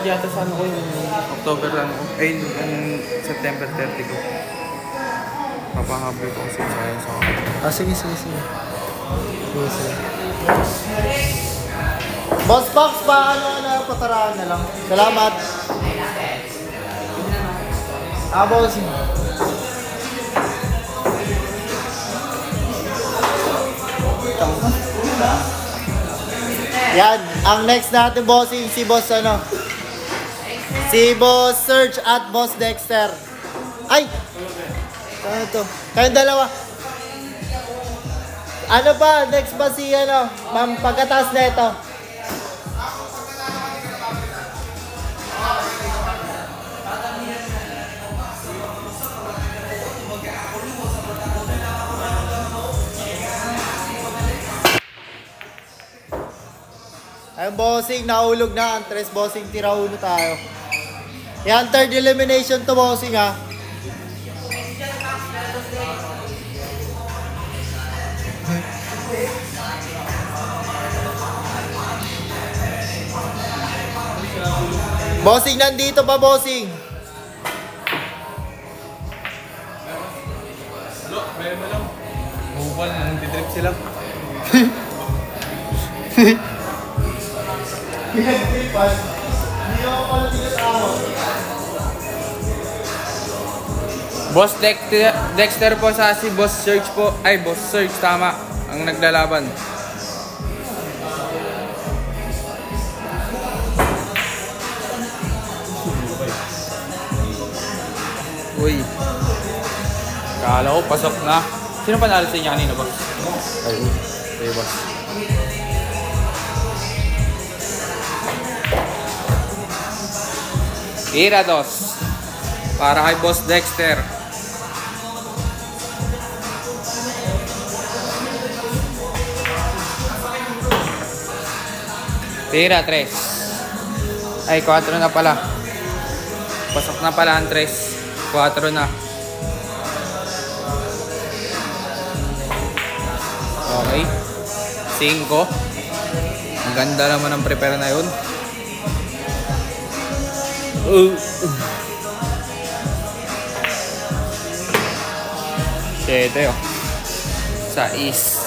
yata sa ano ko yung October ano ko. Ay, yung September 30 ko. Papangaboy ko kasi sayang sa akin. Ah, sige. Boss Box pa, pataraan na lang. Salamat. Boss. Yan, ang next natin bossing si Boss si Boss Serge at Boss Dexter. Ay! Ano to? Kayong dalawa. Ano ba? Next ba si ma'am, pagkataas na ito? Ayun bossing, nahulog na. Antres bossing, tira ulo tayo. Yan, third elimination to bossing ha. Bossing, nandito pa bossing. Hello, meron mo lang. Bukal, nang-trip sila. Boss Dexter po sa si Boss Serge po. Ay, Boss Serge, tama. Ang naglalaban. Uy. Kala ko, pasok na. Sino panalo sa inyo kanina, boss? Ay, okay, boss. Tira dos. Para kay Boss Dexter. Tira 3. Ay, 4 na pala. Pasok na pala ang 3. 4 na. Okay. 5. Ang ganda naman ang prepare na yun. 7 oh. 6.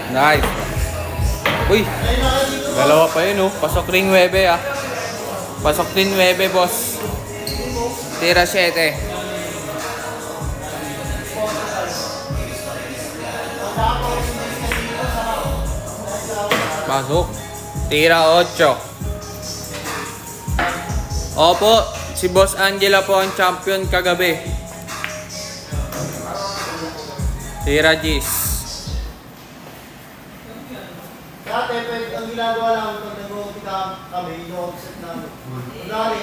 Nice. Uy. Dalawa pa yun oh. Pasok ring 9 ah. Pasok din 9 boss. Tira 7. Pasok. Tira 8. Opo, si Boss Angela po ang champion kagabi. Tira 10. Dati, ang ginagawa lang pag nag-o-offset kami, i-offset namin. Kunwari,